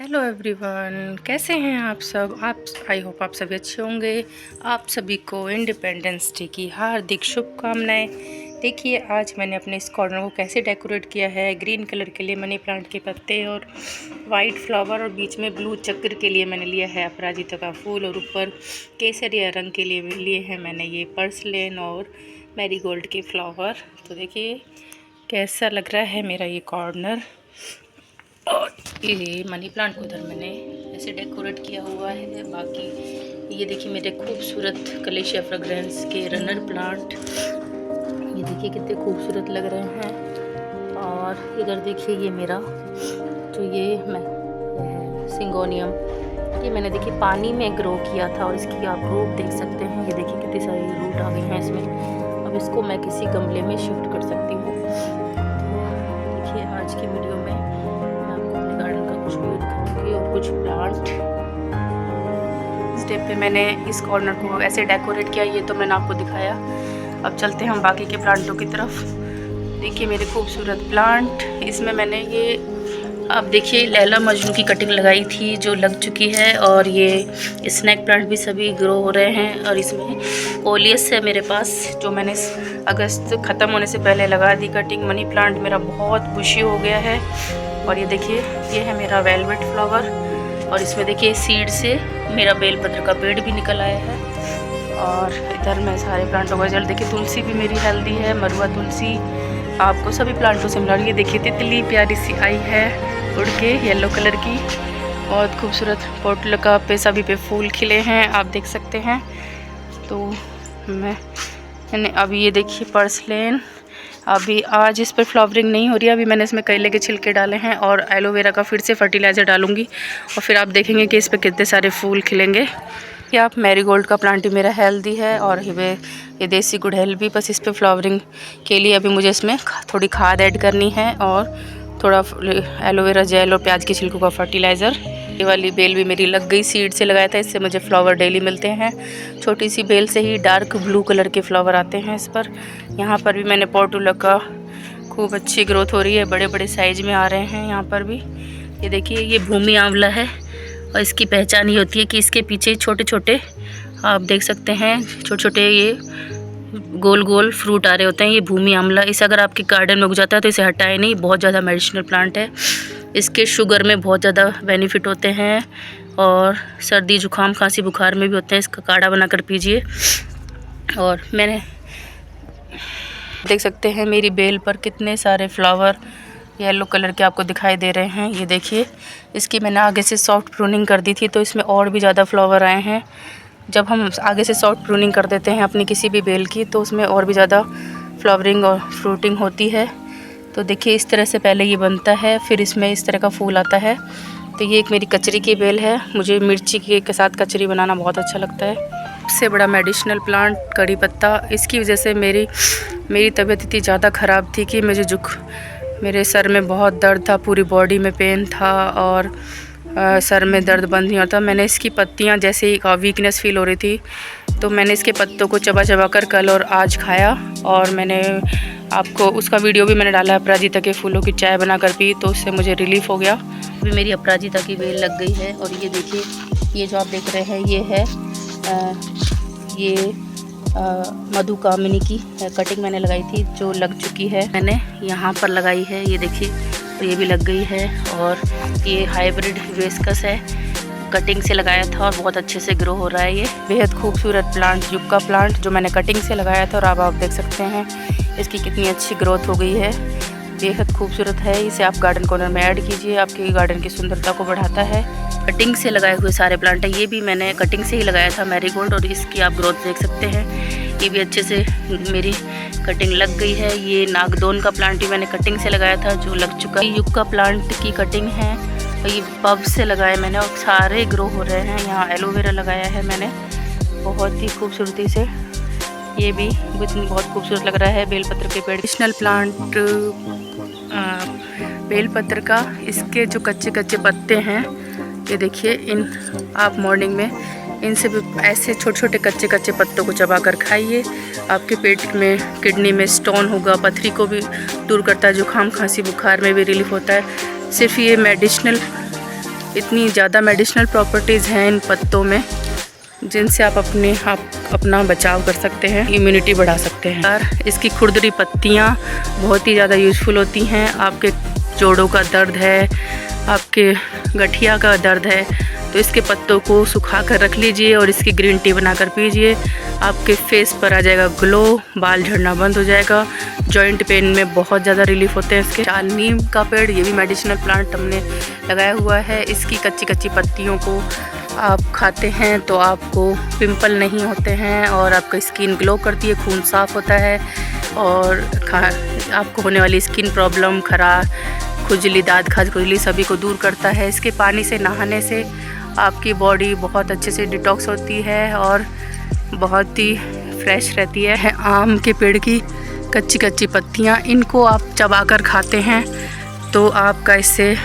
Hello everyone, कैसे हैं आप सब। आई होप आप सभी अच्छे होंगे। आप सभी को इंडिपेंडेंस डे की हार्दिक शुभकामनाएं। देखिए आज मैंने अपने इस कॉर्नर को कैसे डेकोरेट किया है। ग्रीन कलर के लिए मनी प्लांट के पत्ते और वाइट फ्लावर, और बीच में ब्लू चक्र के लिए मैंने लिया है अपराजिता का फूल, और ऊपर केसरिया रंग के लिए हैं मैंने ये पर्सलेन और मैरीगोल्ड के फ्लावर। तो देखिए कैसा लग रहा है मेरा ये कॉर्नर। और ये मनी प्लांट को उधर मैंने ऐसे डेकोरेट किया हुआ है। बाकी ये देखिए मेरे खूबसूरत कलेशिया फ्रेग्रेंस के रनर प्लांट, ये देखिए कितने खूबसूरत लग रहे हैं। और इधर देखिए ये मेरा जो ये मैं सिंगोनियम, ये मैंने देखिए पानी में ग्रो किया था और इसकी आप रूट देख सकते हैं। ये देखिए कितनी सारी रूट आ गई हैं इसमें। अब इसको मैं किसी गमले में शिफ्ट कर सकती हूँ। देखिए आज की वीडियो में कुछ व्यू दिखाऊंगी और कुछ प्लांट। स्टेप पे मैंने इस कॉर्नर को ऐसे डेकोरेट किया, ये तो मैंने आपको दिखाया। अब चलते हैं हम बाकी के प्लांटों की तरफ। देखिए मेरे खूबसूरत प्लांट, इसमें मैंने ये आप देखिए लैला मजनू की कटिंग लगाई थी जो लग चुकी है, और ये स्नैक प्लांट भी सभी ग्रो हो रहे हैं। और इसमें कोलियस है मेरे पास जो मैंने अगस्त ख़त्म होने से पहले लगा दी कटिंग। मनी प्लांट मेरा बहुत बुशी हो गया है। और ये देखिए ये है मेरा वेलवेट फ्लावर, और इसमें देखिए सीड से मेरा बेलपत्र का पेड़ भी निकल आया है। और इधर मैं सारे प्लांटों का रिजल्ट देखिए, तुलसी भी मेरी हेल्दी है, मरुआ तुलसी आपको सभी प्लांटों से मिला रही है। देखिए तितली प्यारी सी आई है उड़ के, येलो कलर की, बहुत खूबसूरत पोटल का पे सभी पे फूल खिले हैं, आप देख सकते हैं। तो मैंने अभी ये देखिए पर्सलेन, अभी आज इस पर फ्लावरिंग नहीं हो रही है। अभी मैंने इसमें केले के छिलके डाले हैं और एलोवेरा का फिर से फर्टिलाइज़र डालूंगी, और फिर आप देखेंगे कि इस पर कितने सारे फूल खिलेंगे। ये आप मैरीगोल्ड का प्लांट भी मेरा हेल्दी है, और ये देसी गुड़हल भी, बस इस पर फ्लावरिंग के लिए अभी मुझे इसमें थोड़ी खाद ऐड करनी है, और थोड़ा एलोवेरा जेल और प्याज के छिलकों का फर्टिलाइज़र। ये वाली बेल भी मेरी लग गई, सीड से लगाया था, इससे मुझे फ्लावर डेली मिलते हैं। छोटी सी बेल से ही डार्क ब्लू कलर के फ्लावर आते हैं इस पर। यहाँ पर भी मैंने पोर्टुला का खूब अच्छी ग्रोथ हो रही है, बड़े बड़े साइज में आ रहे हैं यहाँ पर भी। ये देखिए ये भूमि आंवला है, और इसकी पहचान ये होती है कि इसके पीछे छोटे छोटे आप देख सकते हैं, छोटे छोटे ये गोल गोल फ्रूट आ रहे होते हैं। ये भूमि आंवला, इसे अगर आपके गार्डन में उग जाता है तो इसे हटाए नहीं, बहुत ज़्यादा मेडिसिनल प्लांट है। इसके शुगर में बहुत ज़्यादा बेनिफिट होते हैं, और सर्दी जुकाम खांसी बुखार में भी होते हैं। इसका काढ़ा बनाकर पीजिए। और मैंने देख सकते हैं मेरी बेल पर कितने सारे फ्लावर येलो कलर के आपको दिखाई दे रहे हैं। ये देखिए इसकी मैंने आगे से सॉफ्ट प्रूनिंग कर दी थी, तो इसमें और भी ज़्यादा फ्लावर आए हैं। जब हम आगे से सॉफ्ट प्रूनिंग कर देते हैं अपनी किसी भी बेल की, तो उसमें और भी ज़्यादा फ्लावरिंग और फ्रूटिंग होती है। तो देखिए इस तरह से पहले ये बनता है, फिर इसमें इस तरह का फूल आता है। तो ये एक मेरी कचरी की बेल है, मुझे मिर्ची के साथ कचरी बनाना बहुत अच्छा लगता है। सबसे बड़ा मेडिसिनल प्लांट कड़ी पत्ता, इसकी वजह से मेरी तबीयत इतनी ज़्यादा ख़राब थी कि मेरे सर में बहुत दर्द था, पूरी बॉडी में पेन था, और सर में दर्द बंद नहीं होता। मैंने इसकी पत्तियां जैसे ही वीकनेस फील हो रही थी, तो मैंने इसके पत्तों को चबा कर कल और आज खाया, और मैंने आपको उसका वीडियो भी मैंने डाला है। अपराजिता के फूलों की चाय बनाकर पी, तो उससे मुझे रिलीफ हो गया। अभी मेरी अपराजिता की बेल लग गई है। और ये देखिए ये जो आप देख रहे हैं ये है मधु कामिनी की कटिंग मैंने लगाई थी जो लग चुकी है। मैंने यहाँ पर लगाई है, ये देखिए, और ये भी लग गई है। और ये हाइब्रिड हिबिस्कस है, कटिंग से लगाया था और बहुत अच्छे से ग्रो हो रहा है। ये बेहद खूबसूरत प्लांट, युक्का प्लांट जो मैंने कटिंग से लगाया था, और अब आप देख सकते हैं इसकी कितनी अच्छी ग्रोथ हो गई है। बेहद खूबसूरत है, इसे आप गार्डन कॉर्नर में ऐड कीजिए, आपके गार्डन की सुंदरता को बढ़ाता है। कटिंग से लगाए हुए सारे प्लांट हैं, ये भी मैंने कटिंग से ही लगाया था मैरीगोल्ड, और इसकी आप ग्रोथ देख सकते हैं। ये भी अच्छे से मेरी कटिंग लग गई है। ये नागदोन का प्लांट भी मैंने कटिंग से लगाया था जो लग चुका है। युक्का प्लांट की कटिंग है, और ये बब से लगाया मैंने, और सारे ग्रो हो रहे हैं। यहाँ एलोवेरा लगाया है मैंने बहुत ही खूबसूरती से, ये भी बहुत खूबसूरत लग रहा है। बेलपत्र के पेड़, एडिशनल प्लांट बेलपत्र का, इसके जो कच्चे कच्चे पत्ते हैं ये देखिए, इन आप मॉर्निंग में इनसे भी ऐसे छोटे छोटे कच्चे कच्चे पत्तों को चबा कर खाइए। आपके पेट में किडनी में स्टोन होगा, पथरी को भी दूर करता है, जुकाम खांसी बुखार में भी रिलीफ होता है। सिर्फ ये मेडिसिनल इतनी ज़्यादा मेडिसिनल प्रॉपर्टीज़ हैं इन पत्तों में, जिनसे आप अपना बचाव कर सकते हैं, इम्यूनिटी बढ़ा सकते हैं। और इसकी खुरदरी पत्तियाँ बहुत ही ज़्यादा यूज़फुल होती हैं। आपके जोड़ों का दर्द है, आपके गठिया का दर्द है, तो इसके पत्तों को सुखा कर रख लीजिए और इसकी ग्रीन टी बनाकर पीजिए। आपके फेस पर आ जाएगा ग्लो, बाल झड़ना बंद हो जाएगा। जॉइंट पेन में बहुत ज़्यादा रिलीफ होते हैं इसके। चाल नीम का पेड़, ये भी मेडिसिनल प्लांट हमने लगाया हुआ है। इसकी कच्ची कच्ची पत्तियों को आप खाते हैं तो आपको पिंपल नहीं होते हैं और आपका स्किन ग्लो करती है, खून साफ़ होता है और आपको होने वाली स्किन प्रॉब्लम, खराश, खुजली, दांत खाज, खुजली सभी को दूर करता है। इसके पानी से नहाने से आपकी बॉडी बहुत अच्छे से डिटॉक्स होती है और बहुत ही फ्रेश रहती है। आम के पेड़ की कच्ची कच्ची पत्तियाँ, इनको आप चबाकर खाते हैं तो आपका इससे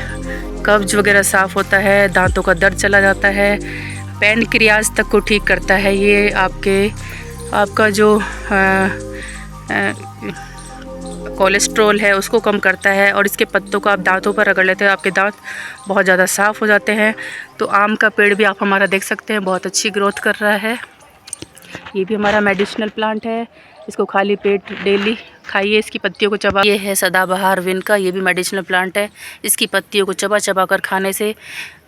कब्ज वगैरह साफ़ होता है, दांतों का दर्द चला जाता है, पैनक्रियाज तक को ठीक करता है। ये आपका जो कोलेस्ट्रॉल है उसको कम करता है और इसके पत्तों को आप दांतों पर रगड़ लेते हैं, आपके दांत बहुत ज़्यादा साफ़ हो जाते हैं। तो आम का पेड़ भी आप हमारा देख सकते हैं, बहुत अच्छी ग्रोथ कर रहा है। ये भी हमारा मेडिसिनल प्लांट है। इसको खाली पेट डेली खाइए, इसकी पत्तियों को चबा। ये है सदाबहार विन का, ये भी मेडिसिनल प्लांट है। इसकी पत्तियों को चबा कर खाने से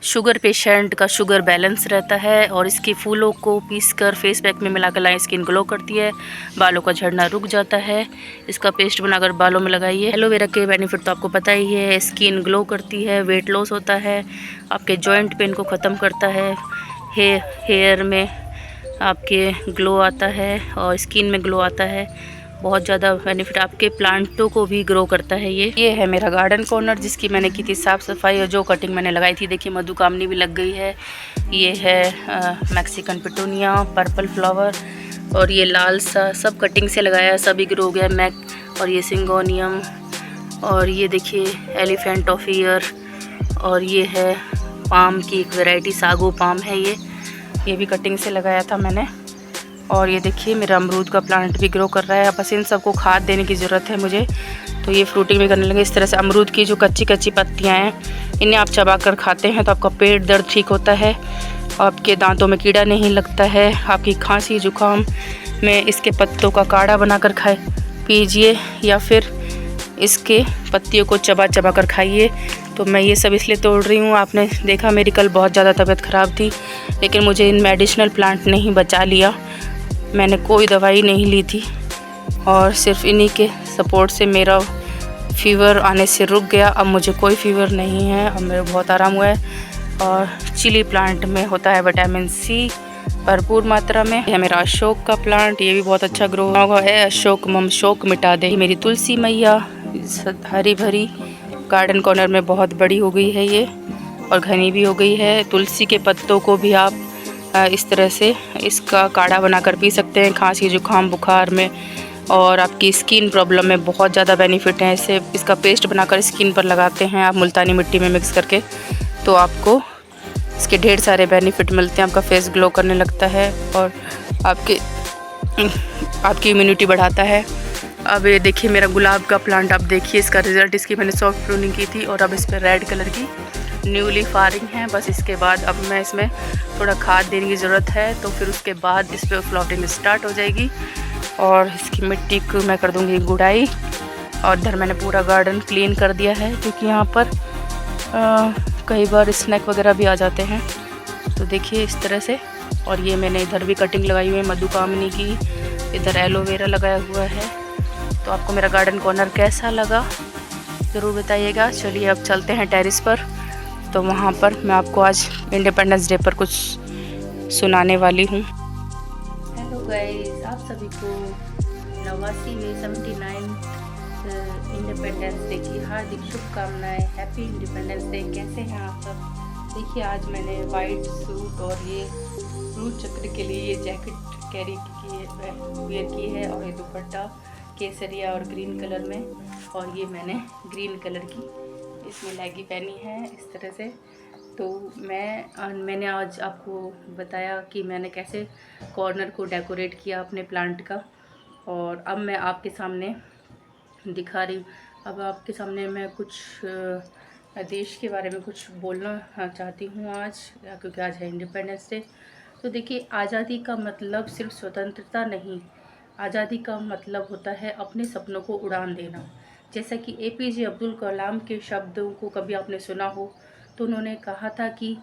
शुगर पेशेंट का शुगर बैलेंस रहता है और इसकी फूलों को पीसकर फेस पैक में मिलाकर लाएं, स्किन ग्लो करती है, बालों का झड़ना रुक जाता है। इसका पेस्ट बनाकर बालों में लगाइए। एलोवेरा के बेनिफिट तो आपको पता ही है, स्किन ग्लो करती है, वेट लॉस होता है, आपके जॉइंट पेन को ख़त्म करता है, हेयर में आपके ग्लो आता है और स्किन में ग्लो आता है। बहुत ज़्यादा बेनिफिट, आपके प्लांटों को भी ग्रो करता है। ये है मेरा गार्डन कॉर्नर, जिसकी मैंने की थी साफ़ सफाई और जो कटिंग मैंने लगाई थी, देखिए मधुकामनी भी लग गई है। ये है मैक्सिकन पिटूनिया, पर्पल फ्लावर और ये लाल सा, सब कटिंग से लगाया, सभी ग्रो हो गया। मैक और ये सिंगोनियम और ये देखिए एलिफेंट ऑफ ईयर और ये है पाम की एक वैरायटी, सागो पाम है ये भी कटिंग से लगाया था मैंने। और ये देखिए मेरा अमरूद का प्लांट भी ग्रो कर रहा है। बस इन सबको खाद देने की ज़रूरत है मुझे, तो ये फ्रूटिंग भी करने लगे। इस तरह से अमरूद की जो कच्ची कच्ची पत्तियां हैं, इन्हें आप चबा कर खाते हैं तो आपका पेट दर्द ठीक होता है, आपके दांतों में कीड़ा नहीं लगता है। आपकी खांसी जुकाम में इसके पत्तों का काढ़ा बनाकर खाए पीजिए या फिर इसके पत्तियों को चबा कर खाइए। तो मैं ये सब इसलिए तोड़ रही हूँ, आपने देखा मेरी कल बहुत ज़्यादा तबीयत ख़राब थी, लेकिन मुझे इन मेडिसिनल प्लांट ने ही बचा लिया। मैंने कोई दवाई नहीं ली थी और सिर्फ इन्हीं के सपोर्ट से मेरा फ़ीवर आने से रुक गया। अब मुझे कोई फ़ीवर नहीं है, अब मेरे बहुत आराम हुआ है। और चिली प्लांट में होता है विटामिन सी भरपूर मात्रा में। यह मेरा अशोक का प्लांट, ये भी बहुत अच्छा ग्रो हुआ है। अशोक मम शोक मिटा दे। मेरी तुलसी मैया हरी भरी गार्डन कॉर्नर में बहुत बड़ी हो गई है ये और घनी भी हो गई है। तुलसी के पत्तों को भी आप इस तरह से इसका काढ़ा बनाकर पी सकते हैं, खांसी जुकाम बुखार में, और आपकी स्किन प्रॉब्लम में बहुत ज़्यादा बेनिफिट है। इसे इसका पेस्ट बनाकर स्किन पर लगाते हैं आप मुल्तानी मिट्टी में मिक्स करके, तो आपको इसके ढेर सारे बेनिफिट मिलते हैं। आपका फेस ग्लो करने लगता है और आपकी इम्यूनिटी बढ़ाता है। अब ये देखिए मेरा गुलाब का प्लांट, आप देखिए इसका रिज़ल्ट। इसकी मैंने सॉफ्ट प्रूनिंग की थी और अब इस पर रेड कलर की न्यू लीफ आ रही हैं। बस इसके बाद अब मैं इसमें थोड़ा खाद देने की ज़रूरत है, तो फिर उसके बाद इस पर फ्लावरिंग स्टार्ट हो जाएगी और इसकी मिट्टी को मैं कर दूँगी गुड़ाई। और इधर मैंने पूरा गार्डन क्लीन कर दिया है, क्योंकि यहाँ पर कई बार स्नैक वगैरह भी आ जाते हैं। तो देखिए इस तरह से। और ये मैंने इधर भी कटिंग लगाई हुई है मधुकामनी की, इधर एलोवेरा लगाया हुआ है। तो आपको मेरा गार्डन कॉर्नर कैसा लगा ज़रूर बताइएगा। चलिए अब चलते हैं टेरेस पर, तो वहाँ पर मैं आपको आज इंडिपेंडेंस डे पर कुछ सुनाने वाली हूँ। हेलो गाइस, आप सभी को 79 इंडिपेंडेंस डे की हार्दिक शुभकामनाएं। Happy independence day. कैसे हैं आप सब? देखिए आज मैंने वाइट सूट और ये फ्रूट चक्र के लिए ये जैकेट वेयर की है और ये दुपट्टा केसरिया और ग्रीन कलर में, और ये मैंने ग्रीन कलर की इसमें लेगी पहनी है इस तरह से। तो मैंने आज आपको बताया कि मैंने कैसे कॉर्नर को डेकोरेट किया अपने प्लांट का, और अब मैं आपके सामने दिखा रही हूँ। अब आपके सामने मैं कुछ देश के बारे में कुछ बोलना चाहती हूँ आज, क्योंकि आज है इंडिपेंडेंस डे। तो देखिए, आज़ादी का मतलब सिर्फ स्वतंत्रता नहीं, आज़ादी का मतलब होता है अपने सपनों को उड़ान देना। जैसा कि APJ अब्दुल कलाम के शब्दों को कभी आपने सुना हो, तो उन्होंने कहा था कि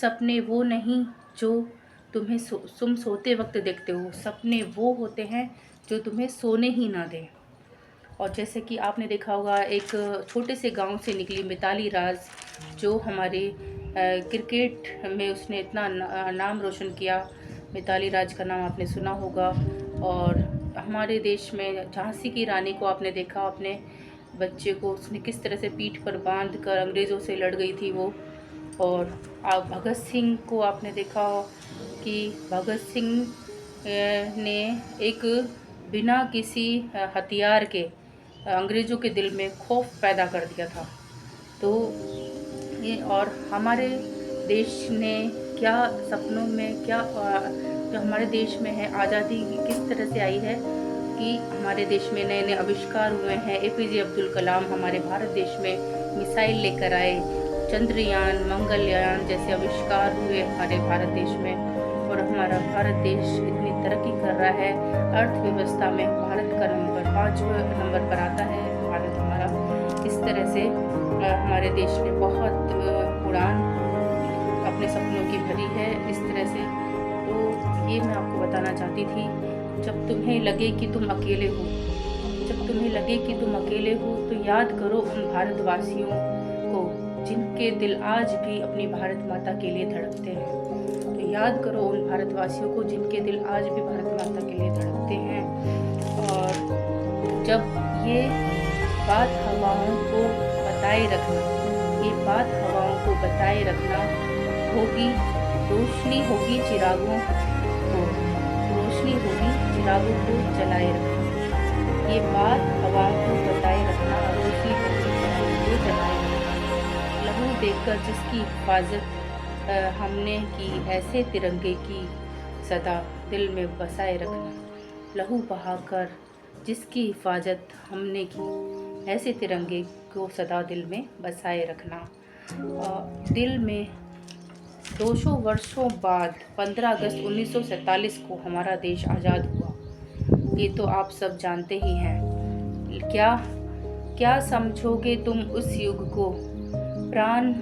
सपने वो नहीं जो तुम सोते वक्त देखते हो, सपने वो होते हैं जो तुम्हें सोने ही ना दें। और जैसे कि आपने देखा होगा, एक छोटे से गांव से निकली मिताली राज, जो हमारे क्रिकेट में उसने इतना नाम रोशन किया। मिताली राज का नाम आपने सुना होगा। और हमारे देश में झांसी की रानी को आपने देखा, अपने बच्चे को उसने किस तरह से पीठ पर बांध कर अंग्रेज़ों से लड़ गई थी वो। और भगत सिंह को आपने देखा कि भगत सिंह ने एक बिना किसी हथियार के अंग्रेज़ों के दिल में खौफ पैदा कर दिया था। तो ये, और हमारे देश ने क्या सपनों में क्या जो हमारे देश में है, आज़ादी किस तरह से आई है कि हमारे देश में नए नए आविष्कार हुए हैं। APJ अब्दुल कलाम हमारे भारत देश में मिसाइल लेकर आए, चंद्रयान, मंगलयान जैसे आविष्कार हुए हमारे भारत देश में। और हमारा भारत देश इतनी तरक्की कर रहा है, अर्थव्यवस्था में भारत का नंबर 5वें नंबर पर आता है भारत हमारा। इस तरह से हमारे देश ने बहुत उड़ान अपने सपनों की भरी है इस तरह से। तो ये मैं आपको बताना चाहती थी। जब तुम्हें लगे कि तुम अकेले हो, जब तुम्हें लगे कि तुम अकेले हो, तो याद करो उन भारतवासियों को जिनके दिल आज भी अपनी भारत माता के लिए धड़कते हैं। तो याद करो उन भारतवासियों को जिनके दिल आज भी भारत माता के लिए धड़कते हैं। और जब ये बात हवाओं को बताए रखना, ये बात हवाओं को बताए रखना होगी, रोशनी होगी चिरागों को, रोशनी होगी चिरागों को जलाए रखना। ये बात हवाओं को बताए रखना, रोशनी होगी चिरागों को जलाए रखना। लहू देकर जिसकी हिफाजत हमने की, ऐसे तिरंगे की सदा दिल में बसाए रखना। लहू बहाकर जिसकी हिफाजत हमने की, ऐसे तिरंगे को सदा दिल में बसाए रखना। दिल में 200 वर्षों बाद 15 अगस्त 1947 को हमारा देश आज़ाद हुआ। ये तो आप सब जानते ही हैं। क्या समझोगे तुम उस युग को, प्राण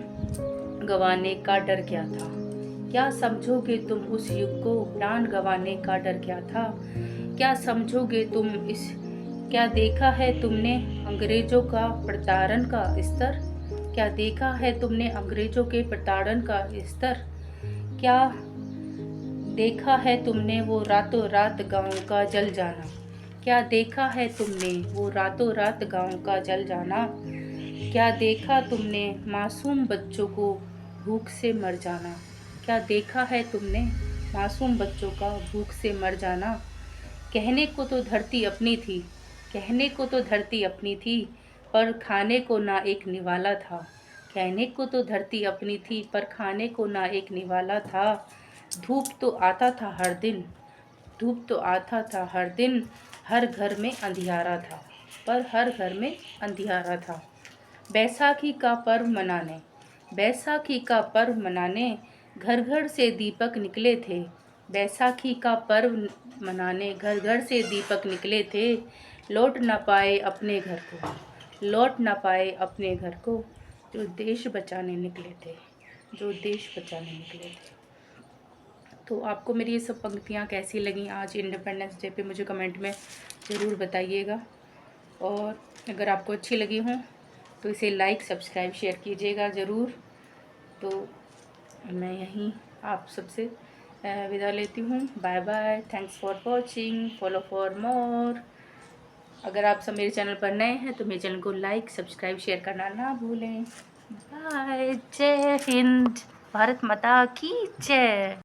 गंवाने का डर क्या था? क्या समझोगे तुम उस युग को, प्राण गंवाने का डर क्या था? क्या समझोगे तुम इस, क्या देखा है तुमने अंग्रेजों का प्रताड़न का स्तर? क्या देखा है तुमने अंग्रेजों के प्रताड़न का स्तर? क्या देखा है तुमने वो रातों रात गाँव का जल जाना? क्या देखा है तुमने वो रातों रात गाँव का जल जाना? क्या देखा तुमने मासूम बच्चों को भूख से मर जाना? क्या देखा है तुमने मासूम बच्चों का भूख से मर जाना? कहने को तो धरती अपनी थी, कहने को तो धरती अपनी थी, पर खाने को ना एक निवाला था। कहने को तो धरती अपनी थी, पर खाने को ना एक निवाला था। धूप तो आता था हर दिन, धूप तो आता था हर दिन, हर घर में अंधियारा था, पर हर घर में अंधियारा था। बैसाखी का पर्व मनाने, बैसाखी का पर्व मनाने घर घर से दीपक निकले थे। बैसाखी का पर्व मनाने घर घर से दीपक निकले थे। लौट ना पाए अपने घर को, लौट ना पाए अपने घर को, जो देश बचाने निकले थे, जो देश बचाने निकले थे। तो आपको मेरी ये सब पंक्तियाँ कैसी लगी आज इंडिपेंडेंस डे पे, मुझे कमेंट में ज़रूर बताइएगा। और अगर आपको अच्छी लगी हों तो इसे लाइक, सब्सक्राइब, शेयर कीजिएगा ज़रूर। तो मैं यहीं आप सबसे विदा लेती हूँ। Bye bye, thanks for watching, follow for more. अगर आप सब मेरे चैनल पर नए हैं तो मेरे चैनल को लाइक, सब्सक्राइब, शेयर करना ना भूलें। बाय, जय हिंद, भारत माता की जय।